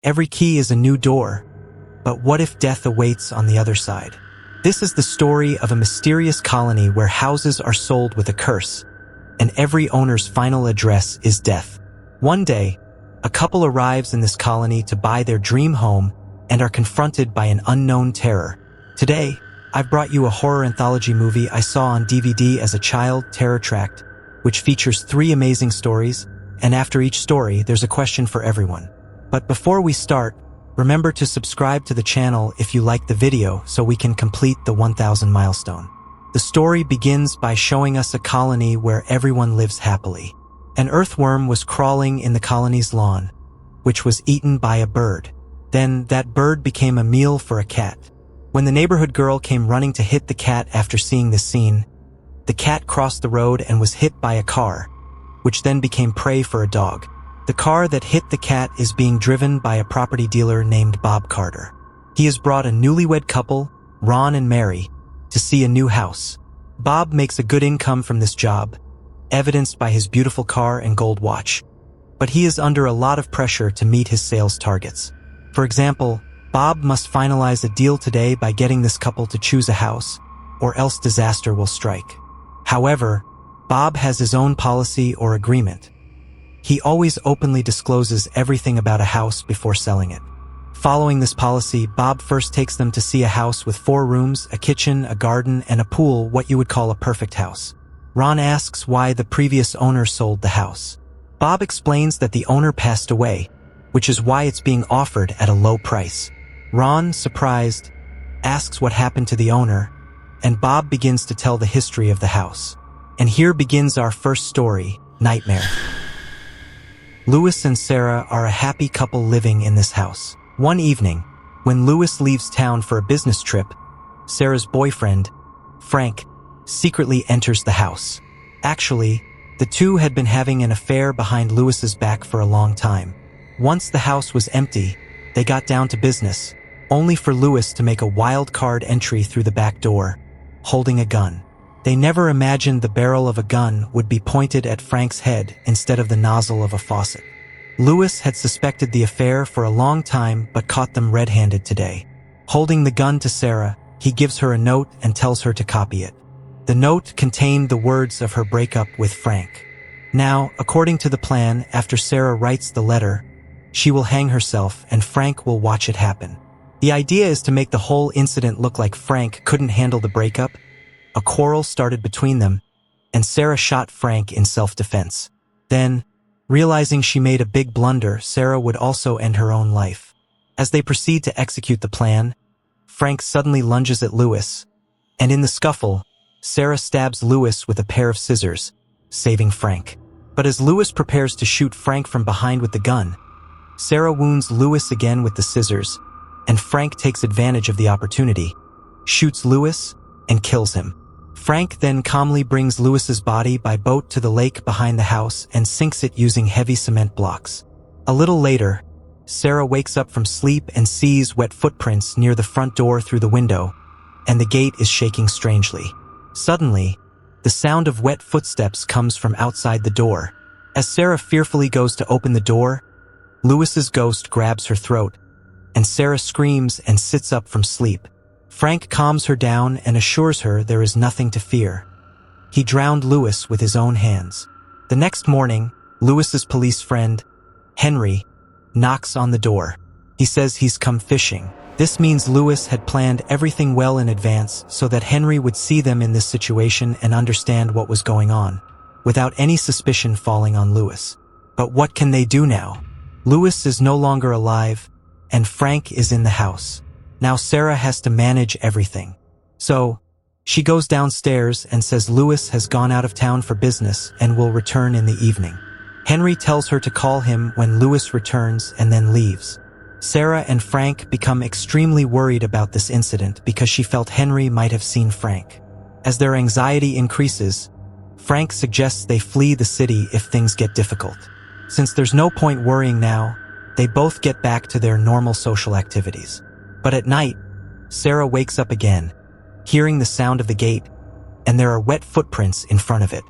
Every key is a new door. But what if death awaits on the other side? This is the story of a mysterious colony where houses are sold with a curse, and every owner's final address is death. One day, a couple arrives in this colony to buy their dream home and are confronted by an unknown terror. Today, I've brought you a horror anthology movie I saw on DVD as a child, Terror Tract, which features 3 amazing stories, and after each story, there's a question for everyone. But before we start, remember to subscribe to the channel if you like the video so we can complete the 1000 milestone. The story begins by showing us a colony where everyone lives happily. An earthworm was crawling in the colony's lawn, which was eaten by a bird. Then that bird became a meal for a cat. When the neighborhood girl came running to hit the cat after seeing this scene, the cat crossed the road and was hit by a car, which then became prey for a dog. The car that hit the cat is being driven by a property dealer named Bob Carter. He has brought a newlywed couple, Ron and Mary, to see a new house. Bob makes a good income from this job, evidenced by his beautiful car and gold watch. But he is under a lot of pressure to meet his sales targets. For example, Bob must finalize a deal today by getting this couple to choose a house, or else disaster will strike. However, Bob has his own policy or agreement. He always openly discloses everything about a house before selling it. Following this policy, Bob first takes them to see a house with 4 rooms, a kitchen, a garden, and a pool, what you would call a perfect house. Ron asks why the previous owner sold the house. Bob explains that the owner passed away, which is why it's being offered at a low price. Ron, surprised, asks what happened to the owner, and Bob begins to tell the history of the house. And here begins our first story, Nightmare. Louis and Sarah are a happy couple living in this house. One evening, when Louis leaves town for a business trip, Sarah's boyfriend, Frank, secretly enters the house. Actually, the two had been having an affair behind Louis's back for a long time. Once the house was empty, they got down to business, only for Louis to make a wild card entry through the back door, holding a gun. They never imagined the barrel of a gun would be pointed at Frank's head instead of the nozzle of a faucet. Louis had suspected the affair for a long time but caught them red-handed today. Holding the gun to Sarah, he gives her a note and tells her to copy it. The note contained the words of her breakup with Frank. Now, according to the plan, after Sarah writes the letter, she will hang herself and Frank will watch it happen. The idea is to make the whole incident look like Frank couldn't handle the breakup. A quarrel started between them, and Sarah shot Frank in self-defense. Then, realizing she made a big blunder, Sarah would also end her own life. As they proceed to execute the plan, Frank suddenly lunges at Louis, and in the scuffle, Sarah stabs Louis with a pair of scissors, saving Frank. But as Louis prepares to shoot Frank from behind with the gun, Sarah wounds Louis again with the scissors, and Frank takes advantage of the opportunity, shoots Louis, and kills him. Frank then calmly brings Louis's body by boat to the lake behind the house and sinks it using heavy cement blocks. A little later, Sarah wakes up from sleep and sees wet footprints near the front door through the window, and the gate is shaking strangely. Suddenly, the sound of wet footsteps comes from outside the door. As Sarah fearfully goes to open the door, Louis's ghost grabs her throat, and Sarah screams and sits up from sleep. Frank calms her down and assures her there is nothing to fear. He drowned Louis with his own hands. The next morning, Louis's police friend, Henry, knocks on the door. He says he's come fishing. This means Louis had planned everything well in advance so that Henry would see them in this situation and understand what was going on, without any suspicion falling on Louis. But what can they do now? Louis is no longer alive, and Frank is in the house. Now Sarah has to manage everything. So, she goes downstairs and says Louis has gone out of town for business and will return in the evening. Henry tells her to call him when Louis returns and then leaves. Sarah and Frank become extremely worried about this incident because she felt Henry might have seen Frank. As their anxiety increases, Frank suggests they flee the city if things get difficult. Since there's no point worrying now, they both get back to their normal social activities. But at night, Sarah wakes up again, hearing the sound of the gate, and there are wet footprints in front of it.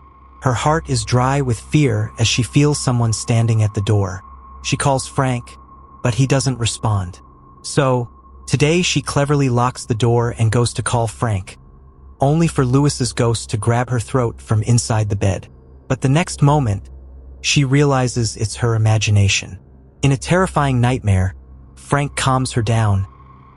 Her heart is dry with fear as she feels someone standing at the door. She calls Frank, but he doesn't respond. So, today she cleverly locks the door and goes to call Frank, only for Louis's ghost to grab her throat from inside the bed. But the next moment, she realizes it's her imagination. In a terrifying nightmare, Frank calms her down,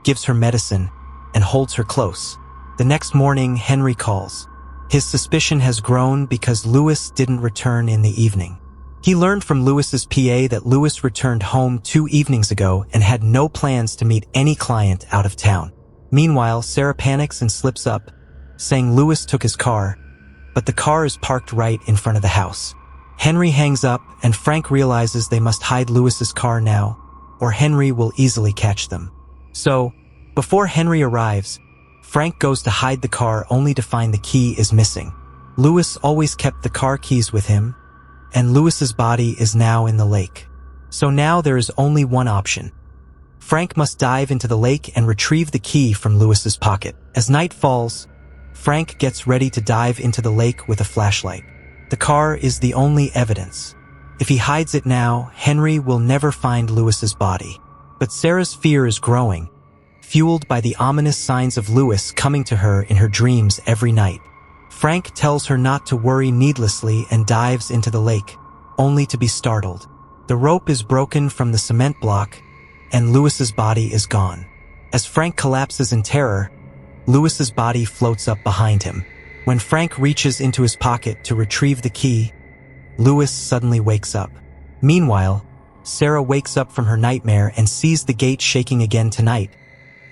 gives her medicine, and holds her close. The next morning, Henry calls. His suspicion has grown because Louis didn't return in the evening. He learned from Louis's PA that Louis returned home 2 evenings ago and had no plans to meet any client out of town. Meanwhile, Sarah panics and slips up, saying Louis took his car, but the car is parked right in front of the house. Henry hangs up and Frank realizes they must hide Louis's car now, or Henry will easily catch them. So, before Henry arrives, Frank goes to hide the car only to find the key is missing. Louis always kept the car keys with him, and Louis's body is now in the lake. So now there is only one option. Frank must dive into the lake and retrieve the key from Louis's pocket. As night falls, Frank gets ready to dive into the lake with a flashlight. The car is the only evidence. If he hides it now, Henry will never find Louis's body. But Sarah's fear is growing, fueled by the ominous signs of Louis coming to her in her dreams every night. Frank tells her not to worry needlessly and dives into the lake, only to be startled. The rope is broken from the cement block, and Louis's body is gone. As Frank collapses in terror, Louis's body floats up behind him. When Frank reaches into his pocket to retrieve the key, Louis suddenly wakes up. Meanwhile, Sarah wakes up from her nightmare and sees the gate shaking again tonight,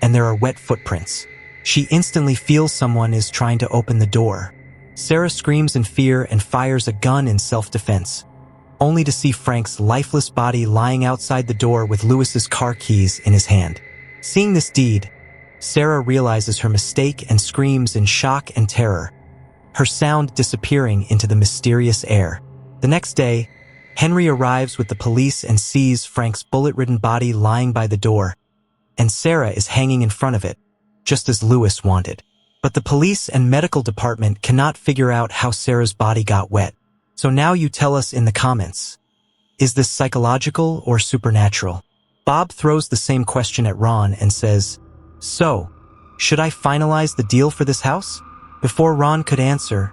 and there are wet footprints. She instantly feels someone is trying to open the door. Sarah screams in fear and fires a gun in self-defense, only to see Frank's lifeless body lying outside the door with Louis's car keys in his hand. Seeing this deed, Sarah realizes her mistake and screams in shock and terror, her sound disappearing into the mysterious air. The next day, Henry arrives with the police and sees Frank's bullet-ridden body lying by the door, and Sarah is hanging in front of it, just as Louis wanted. But the police and medical department cannot figure out how Sarah's body got wet. So now you tell us in the comments, is this psychological or supernatural? Bob throws the same question at Ron and says, "So, should I finalize the deal for this house?" Before Ron could answer,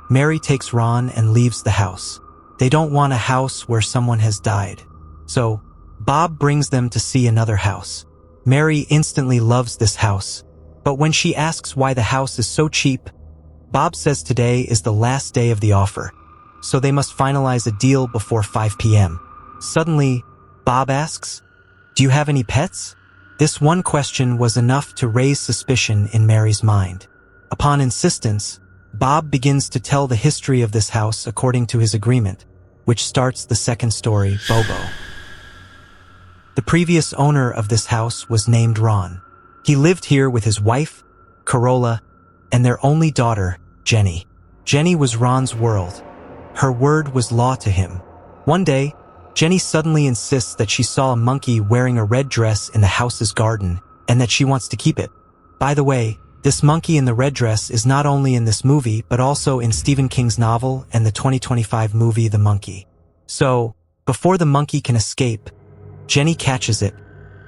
Mary takes Ron and leaves the house. They don't want a house where someone has died. So, Bob brings them to see another house. Mary instantly loves this house, but when she asks why the house is so cheap, Bob says today is the last day of the offer, so they must finalize a deal before 5 p.m. Suddenly, Bob asks, "Do you have any pets?" This one question was enough to raise suspicion in Mary's mind. Upon insistence, Bob begins to tell the history of this house according to his agreement, which starts the second story, Bobo. The previous owner of this house was named Ron. He lived here with his wife, Corolla, and their only daughter, Jenny. Jenny was Ron's world. Her word was law to him. One day, Jenny suddenly insists that she saw a monkey wearing a red dress in the house's garden and that she wants to keep it. By the way, this monkey in the red dress is not only in this movie but also in Stephen King's novel and the 2025 movie The Monkey. So, before the monkey can escape, Jenny catches it,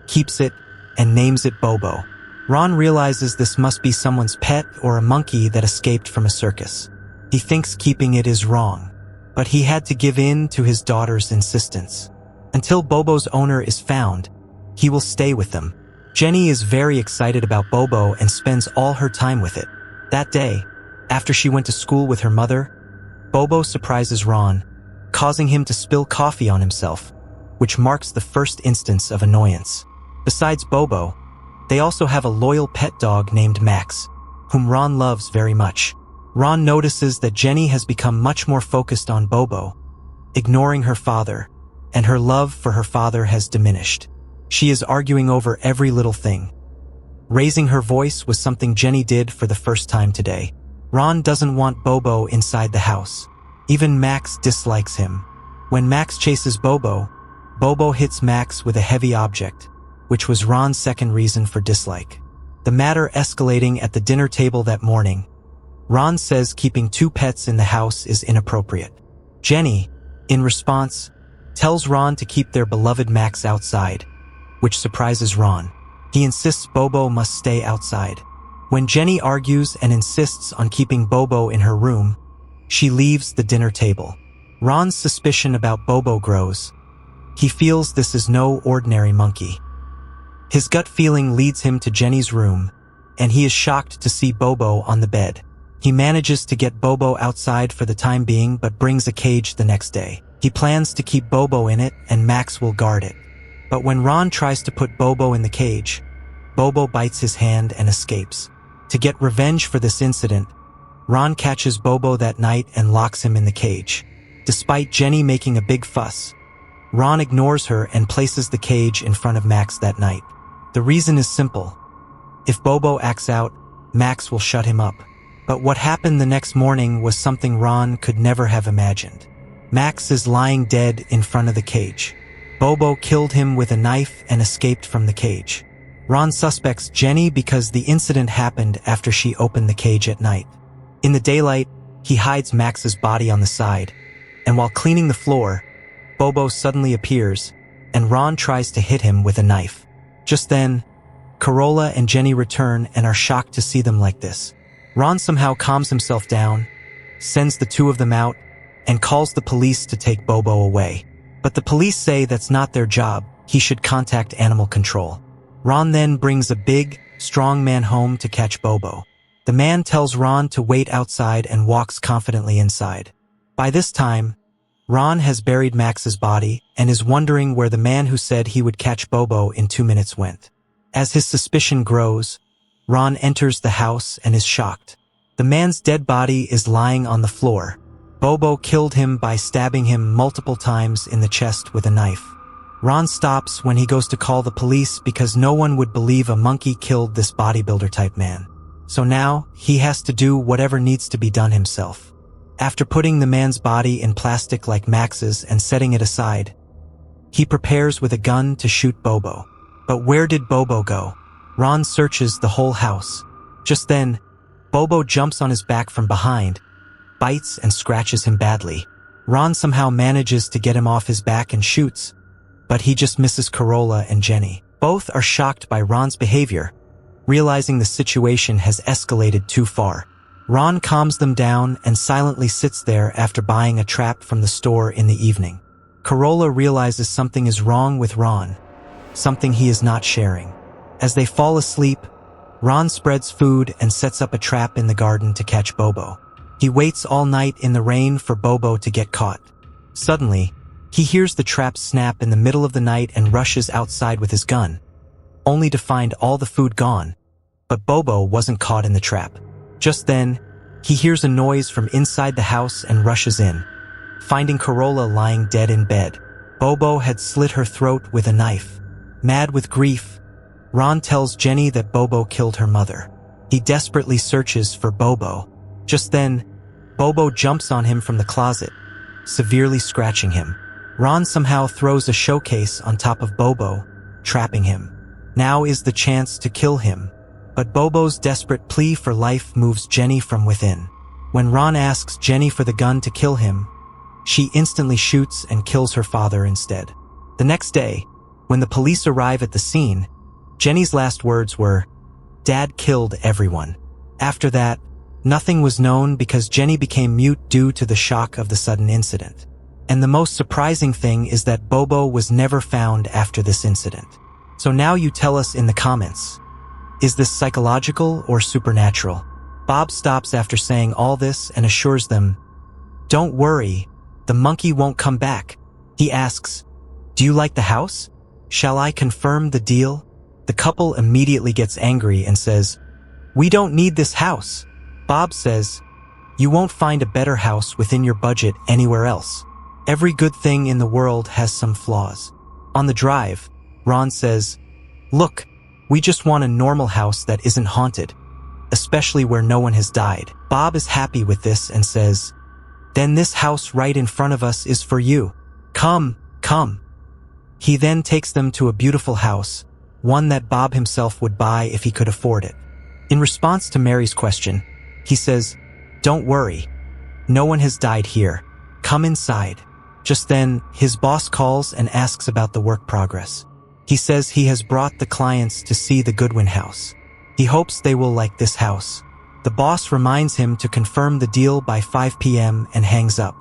keeps it, and names it Bobo. Ron realizes this must be someone's pet or a monkey that escaped from a circus. He thinks keeping it is wrong, but he had to give in to his daughter's insistence. Until Bobo's owner is found, he will stay with them. Jenny is very excited about Bobo and spends all her time with it. That day, after she went to school with her mother, Bobo surprises Ron, causing him to spill coffee on himself, which marks the first instance of annoyance. Besides Bobo, they also have a loyal pet dog named Max, whom Ron loves very much. Ron notices that Jenny has become much more focused on Bobo, ignoring her father, and her love for her father has diminished. She is arguing over every little thing. Raising her voice was something Jenny did for the first time today. Ron doesn't want Bobo inside the house. Even Max dislikes him. When Max chases Bobo, Bobo hits Max with a heavy object, which was Ron's second reason for dislike. The matter escalating at the dinner table that morning, Ron says keeping 2 pets in the house is inappropriate. Jenny, in response, tells Ron to keep their beloved Max outside, which surprises Ron. He insists Bobo must stay outside. When Jenny argues and insists on keeping Bobo in her room, she leaves the dinner table. Ron's suspicion about Bobo grows. He feels this is no ordinary monkey. His gut feeling leads him to Jenny's room, and he is shocked to see Bobo on the bed. He manages to get Bobo outside for the time being but brings a cage the next day. He plans to keep Bobo in it and Max will guard it. But when Ron tries to put Bobo in the cage, Bobo bites his hand and escapes. To get revenge for this incident, Ron catches Bobo that night and locks him in the cage. Despite Jenny making a big fuss, Ron ignores her and places the cage in front of Max that night. The reason is simple. If Bobo acts out, Max will shut him up. But what happened the next morning was something Ron could never have imagined. Max is lying dead in front of the cage. Bobo killed him with a knife and escaped from the cage. Ron suspects Jenny because the incident happened after she opened the cage at night. In the daylight, he hides Max's body on the side, and while cleaning the floor, Bobo suddenly appears, and Ron tries to hit him with a knife. Just then, Corolla and Jenny return and are shocked to see them like this. Ron somehow calms himself down, sends the two of them out, and calls the police to take Bobo away. But the police say that's not their job, he should contact animal control. Ron then brings a big, strong man home to catch Bobo. The man tells Ron to wait outside and walks confidently inside. By this time, Ron has buried Max's body and is wondering where the man who said he would catch Bobo in 2 minutes went. As his suspicion grows, Ron enters the house and is shocked. The man's dead body is lying on the floor. Bobo killed him by stabbing him multiple times in the chest with a knife. Ron stops when he goes to call the police because no one would believe a monkey killed this bodybuilder-type man. So now, he has to do whatever needs to be done himself. After putting the man's body in plastic like Max's and setting it aside, he prepares with a gun to shoot Bobo. But where did Bobo go? Ron searches the whole house. Just then, Bobo jumps on his back from behind, bites and scratches him badly. Ron somehow manages to get him off his back and shoots, but he just misses Corolla and Jenny. Both are shocked by Ron's behavior, realizing the situation has escalated too far. Ron calms them down and silently sits there after buying a trap from the store in the evening. Corolla realizes something is wrong with Ron, something he is not sharing. As they fall asleep, Ron spreads food and sets up a trap in the garden to catch Bobo. He waits all night in the rain for Bobo to get caught. Suddenly, he hears the trap snap in the middle of the night and rushes outside with his gun, only to find all the food gone. But Bobo wasn't caught in the trap. Just then, he hears a noise from inside the house and rushes in, finding Corolla lying dead in bed. Bobo had slit her throat with a knife. Mad with grief, Ron tells Jenny that Bobo killed her mother. He desperately searches for Bobo. Just then, Bobo jumps on him from the closet, severely scratching him. Ron somehow throws a showcase on top of Bobo, trapping him. Now is the chance to kill him, but Bobo's desperate plea for life moves Jenny from within. When Ron asks Jenny for the gun to kill him, she instantly shoots and kills her father instead. The next day, when the police arrive at the scene, Jenny's last words were, "Dad killed everyone." After that, nothing was known because Jenny became mute due to the shock of the sudden incident. And the most surprising thing is that Bobo was never found after this incident. So now you tell us in the comments, is this psychological or supernatural? Bob stops after saying all this and assures them, "Don't worry, the monkey won't come back." He asks, "Do you like the house? Shall I confirm the deal?" The couple immediately gets angry and says, "We don't need this house." Bob says, "You won't find a better house within your budget anywhere else. Every good thing in the world has some flaws." On the drive, Ron says, "Look, we just want a normal house that isn't haunted, especially where no one has died." Bob is happy with this and says, "Then this house right in front of us is for you. Come, come." He then takes them to a beautiful house, one that Bob himself would buy if he could afford it. In response to Mary's question, he says, "Don't worry, no one has died here. Come inside." Just then, his boss calls and asks about the work progress. He says he has brought the clients to see the Goodwin house. He hopes they will like this house. The boss reminds him to confirm the deal by 5 p.m. and hangs up.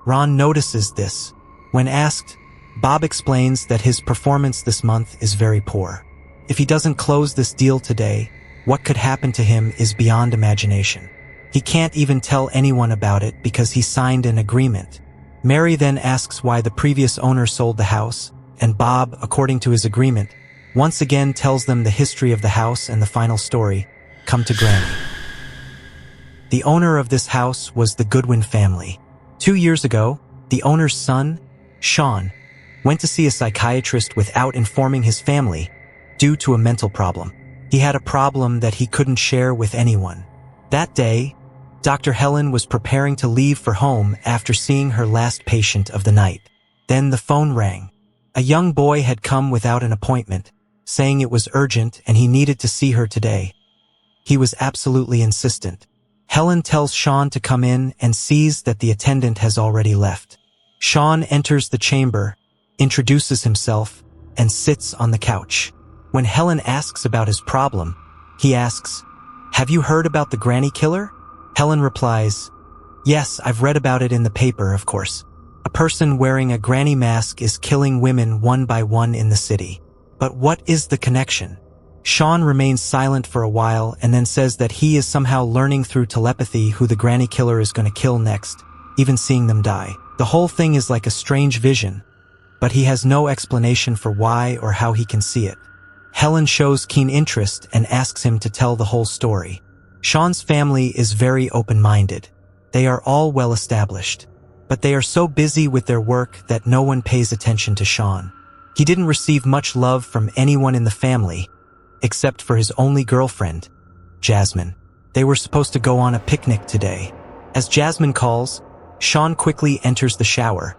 Ron notices this. When asked, Bob explains that his performance this month is very poor. If he doesn't close this deal today, what could happen to him is beyond imagination. He can't even tell anyone about it because he signed an agreement. Mary then asks why the previous owner sold the house, and Bob, according to his agreement, once again tells them the history of the house and the final story, come to Granny. The owner of this house was the Goodwin family. 2 years ago, the owner's son, Sean, went to see a psychiatrist without informing his family due to a mental problem. He had a problem that he couldn't share with anyone. That day, Dr. Helen was preparing to leave for home after seeing her last patient of the night. Then the phone rang. A young boy had come without an appointment, saying it was urgent and he needed to see her today. He was absolutely insistent. Helen tells Sean to come in and sees that the attendant has already left. Sean enters the chamber, introduces himself, and sits on the couch. When Helen asks about his problem, he asks, "Have you heard about the granny killer?" Helen replies, "Yes, I've read about it in the paper, of course. A person wearing a granny mask is killing women one by one in the city. But what is the connection?" Sean remains silent for a while and then says that he is somehow learning through telepathy who the granny killer is going to kill next, even seeing them die. The whole thing is like a strange vision, but he has no explanation for why or how he can see it. Helen shows keen interest and asks him to tell the whole story. Sean's family is very open-minded. They are all well established, but they are so busy with their work that no one pays attention to Sean. He didn't receive much love from anyone in the family, except for his only girlfriend, Jasmine. They were supposed to go on a picnic today. As Jasmine calls, Sean quickly enters the shower,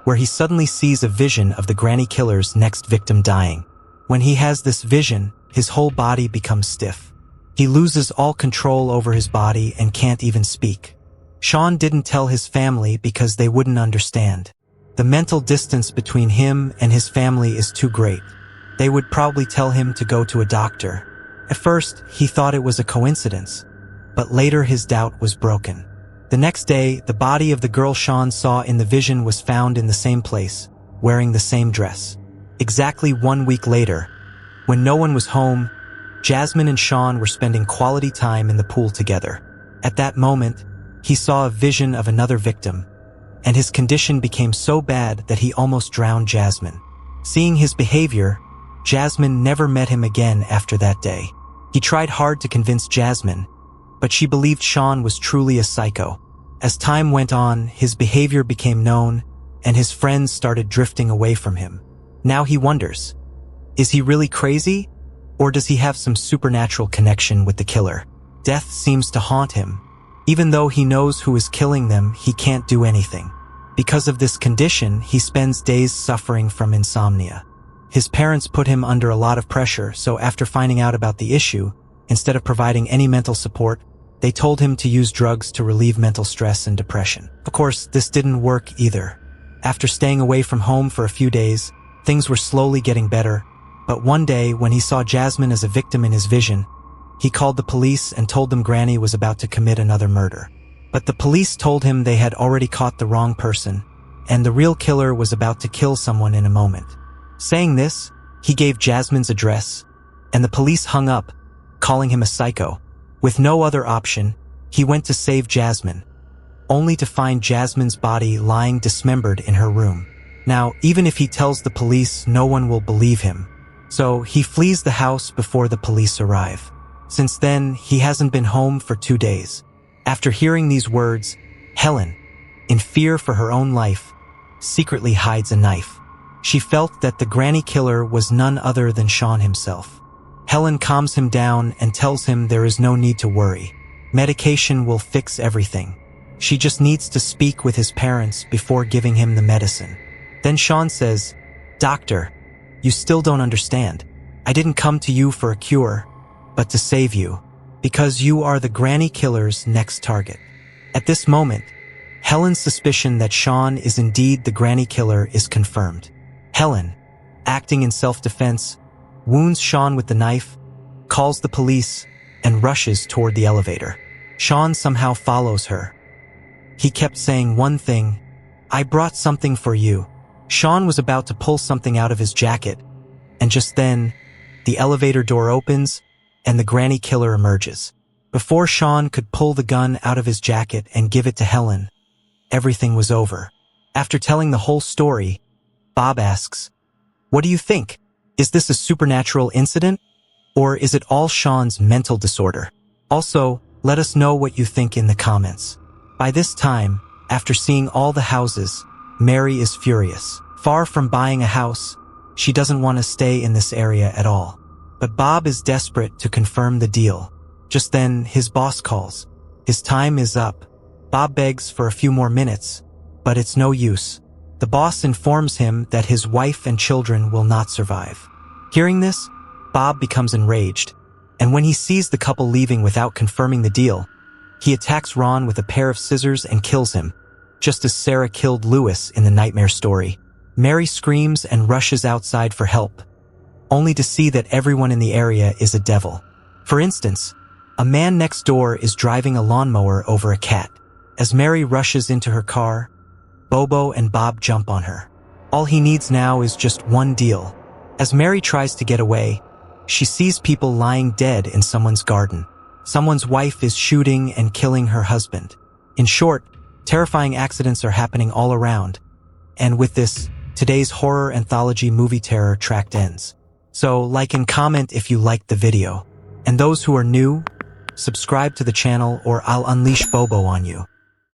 where he suddenly sees a vision of the granny killer's next victim dying. When he has this vision, his whole body becomes stiff. He loses all control over his body and can't even speak. Sean didn't tell his family because they wouldn't understand. The mental distance between him and his family is too great. They would probably tell him to go to a doctor. At first, he thought it was a coincidence, but later his doubt was broken. The next day, the body of the girl Sean saw in the vision was found in the same place, wearing the same dress. Exactly 1 week later, when no one was home, Jasmine and Sean were spending quality time in the pool together. At that moment, he saw a vision of another victim, and his condition became so bad that he almost drowned Jasmine. Seeing his behavior, Jasmine never met him again after that day. He tried hard to convince Jasmine, but she believed Sean was truly a psycho. As time went on, his behavior became known, and his friends started drifting away from him. Now he wonders, is he really crazy, or does he have some supernatural connection with the killer? Death seems to haunt him. Even though he knows who is killing them, he can't do anything. Because of this condition, he spends days suffering from insomnia. His parents put him under a lot of pressure, so after finding out about the issue, instead of providing any mental support, they told him to use drugs to relieve mental stress and depression. Of course, this didn't work either. After staying away from home for a few days, things were slowly getting better, but one day when he saw Jasmine as a victim in his vision, he called the police and told them Granny was about to commit another murder. But the police told him they had already caught the wrong person, and the real killer was about to kill someone in a moment. Saying this, he gave Jasmine's address, and the police hung up, calling him a psycho. With no other option, he went to save Jasmine, only to find Jasmine's body lying dismembered in her room. Now, even if he tells the police, no one will believe him. So he flees the house before the police arrive. Since then, he hasn't been home for 2 days. After hearing these words, Helen, in fear for her own life, secretly hides a knife. She felt that the granny killer was none other than Sean himself. Helen calms him down and tells him there is no need to worry. Medication will fix everything. She just needs to speak with his parents before giving him the medicine. Then Sean says, "Doctor, you still don't understand. I didn't come to you for a cure, but to save you, because you are the granny killer's next target." At this moment, Helen's suspicion that Sean is indeed the granny killer is confirmed. "Helen, acting in self-defense, wounds Sean with the knife, calls the police, and rushes toward the elevator. Sean somehow follows her. He kept saying one thing, "I brought something for you." Sean was about to pull something out of his jacket, and just then, the elevator door opens, and the granny killer emerges. Before Sean could pull the gun out of his jacket and give it to Helen, everything was over. After telling the whole story, Bob asks, "What do you think? Is this a supernatural incident? Or is it all Sean's mental disorder?" Also, let us know what you think in the comments. By this time, after seeing all the houses, Mary is furious. Far from buying a house, she doesn't want to stay in this area at all. But Bob is desperate to confirm the deal. Just then, his boss calls. His time is up. Bob begs for a few more minutes, but it's no use. The boss informs him that his wife and children will not survive. Hearing this, Bob becomes enraged, and when he sees the couple leaving without confirming the deal, he attacks Ron with a pair of scissors and kills him, just as Sarah killed Lewis in the nightmare story. Mary screams and rushes outside for help, only to see that everyone in the area is a devil. For instance, a man next door is driving a lawnmower over a cat. As Mary rushes into her car, Bobo and Bob jump on her. All he needs now is just one deal. As Mary tries to get away, she sees people lying dead in someone's garden. Someone's wife is shooting and killing her husband. In short, terrifying accidents are happening all around. And with this, today's horror anthology movie Terror Tract ends. So like and comment if you liked the video. And those who are new, subscribe to the channel or I'll unleash Bobo on you.